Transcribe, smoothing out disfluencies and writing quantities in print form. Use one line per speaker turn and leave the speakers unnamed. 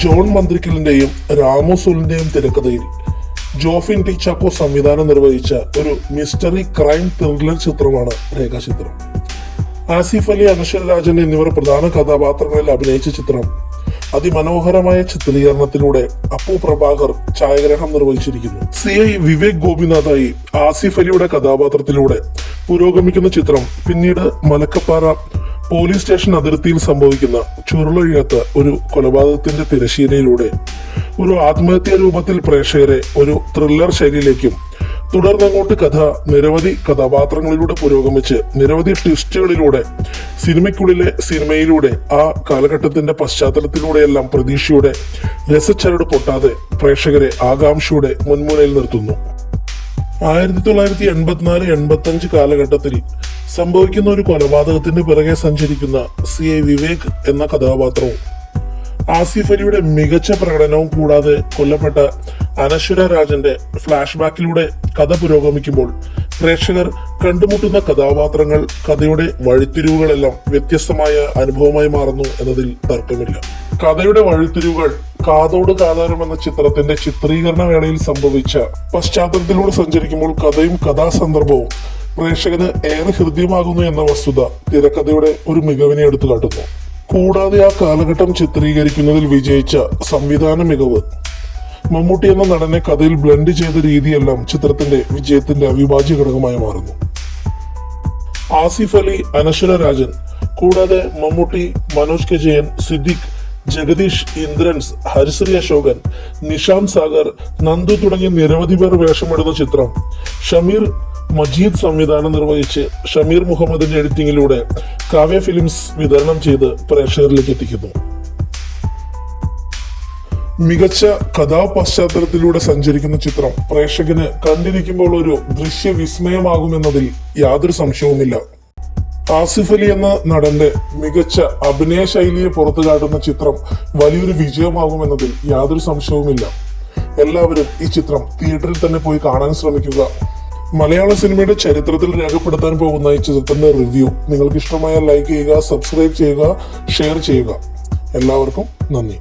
John മന്ത്രിക്കലിന്റെയും Ramu സുലിന്റെയും തിരക്കഥയിൽ Jofin T Chacko സംവിധാനം നിർവഹിച്ച ഒരു മിസ്റ്ററി ക്രൈം ത്രില്ലർ ചിത്രമാണ് രേഖാചിത്രം. ആസിഫ് അലി, അനശ്വര രാജൻ എന്നിവർ പ്രധാന കഥാപാത്രങ്ങളിൽ അഭിനയിച്ച ചിത്രം അതിമനോഹരമായ ചിത്രീകരണത്തിലൂടെ അപ്പു പ്രഭാകർ ഛായാഗ്രഹണം നിർവഹിച്ചിരിക്കുന്നു. CI വിവേക് ഗോപിനാഥായി ആസിഫ് അലിയുടെ കഥാപാത്രത്തിലൂടെ പുരോഗമിക്കുന്ന ചിത്രം പിന്നീട് മലക്കപ്പാറ പോലീസ് സ്റ്റേഷൻ അതിർത്തിയിൽ സംഭവിക്കുന്ന ചുരുളഴിയാത്ത ഒരു കൊലപാതകത്തിന്റെ തിരശ്ശീലയിലൂടെ ഒരു ആത്മഹത്യാ രൂപത്തിൽ പ്രേക്ഷകരെ ഒരു ത്രില്ലർ ശൈലിയിലേക്കും തുടർന്നങ്ങോട്ട് കഥ നിരവധി കഥാപാത്രങ്ങളിലൂടെ പുരോഗമിച്ച് നിരവധി ട്വിസ്റ്റുകളിലൂടെ സിനിമയിലൂടെ ആ കാലഘട്ടത്തിന്റെ പശ്ചാത്തലത്തിലൂടെയെല്ലാം പ്രതീക്ഷയുടെ രസച്ചരട് പൊട്ടാതെ പ്രേക്ഷകരെ ആകാംക്ഷയുടെ മുൻമുനയിൽ നിർത്തുന്നു. 1984-85 കാലഘട്ടത്തിൽ സംഭവിക്കുന്ന ഒരു കൊലപാതകത്തിന്റെ പിറകെ സഞ്ചരിക്കുന്ന CI വിവേക് എന്ന കഥാപാത്രവും ആസിഫ് അലിയുടെ മികച്ച പ്രകടനവും കൂടാതെ കൊല്ലപ്പെട്ട അനശ്വര രാജന്റെ ഫ്ലാഷ് ബാക്കിലൂടെ കഥ പുരോഗമിക്കുമ്പോൾ പ്രേക്ഷകർ കണ്ടുമുട്ടുന്ന കഥാപാത്രങ്ങൾ, കഥയുടെ വഴിത്തിരിവുകളെല്ലാം വ്യത്യസ്തമായ അനുഭവമായി മാറുന്നു എന്നതിൽ തർക്കമില്ല. കഥയുടെ വഴിത്തിരിവുകൾ കാതോട് കാതാരം എന്ന ചിത്രത്തിന്റെ ചിത്രീകരണ വേളയിൽ സംഭവിച്ച പശ്ചാത്തലത്തിലൂടെ സഞ്ചരിക്കുമ്പോൾ കഥയും കഥാസന്ദർഭവും പ്രേക്ഷകന് ഏറെ ഹൃദ്യമാകുന്നു എന്ന വസ്തുത തിരക്കഥയുടെ ഒരു മികവിനെ എടുത്തു കാട്ടുന്നു. കൂടാതെ ആ കാലഘട്ടം ചിത്രീകരിക്കുന്നതിൽ വിജയിച്ച സംവിധാന മികവ്, മമ്മൂട്ടി എന്ന നടനെ കഥയിൽ ബ്ലെൻഡ് ചെയ്ത രീതിയെല്ലാം ചിത്രത്തിന്റെ വിജയത്തിന്റെ അവിഭാജ്യ ഘടകമായി മാറുന്നു. ആസിഫ് അലി, അനശ്വര രാജൻ കൂടാതെ മമ്മൂട്ടി, മനോജ് കെ ജയൻ, സിദ്ദിഖ്, ജഗദീഷ്, ഇന്ദ്രൻസ്, ഹരിശ്രീ അശോകൻ, നിഷാന്ത് സാഗർ, നന്ദു തുടങ്ങിയ നിരവധി പേർ വേഷമിടുന്ന ചിത്രം ഷമീർ മജീദ് സംവിധാനം നിർവഹിച്ച് ഷമീർ മുഹമ്മദിന്റെ എഡിറ്റിംഗിലൂടെ കാവ്യ ഫിലിംസ് വിതരണം ചെയ്ത് പ്രേക്ഷകരിലേക്ക് എത്തിക്കുന്നു. മികച്ച കഥാപശ്ചാത്തലത്തിലൂടെ സഞ്ചരിക്കുന്ന ചിത്രം പ്രേക്ഷകന് കണ്ടിരിക്കുമ്പോൾ ഒരു ദൃശ്യ വിസ്മയമാകുമെന്നതിൽ യാതൊരു സംശയവുമില്ല. ആസിഫ് അലി എന്ന നടന്റെ മികച്ച അഭിനയ ശൈലിയെ പുറത്തു കാട്ടുന്ന ചിത്രം വലിയൊരു വിജയമാകുമെന്നതിൽ യാതൊരു സംശയവുമില്ല. എല്ലാവരും ഈ ചിത്രം തിയേറ്ററിൽ തന്നെ പോയി കാണാൻ ശ്രമിക്കുക. മലയാള സിനിമയുടെ ചരിത്രത്തിൽ രേഖപ്പെടുത്താൻ പോകുന്ന ഈ ചിത്രത്തിന്റെ റിവ്യൂ നിങ്ങൾക്ക് ഇഷ്ടമായാൽ ലൈക്ക് ചെയ്യുക, സബ്സ്ക്രൈബ് ചെയ്യുക, ഷെയർ ചെയ്യുക. എല്ലാവർക്കും നന്ദി.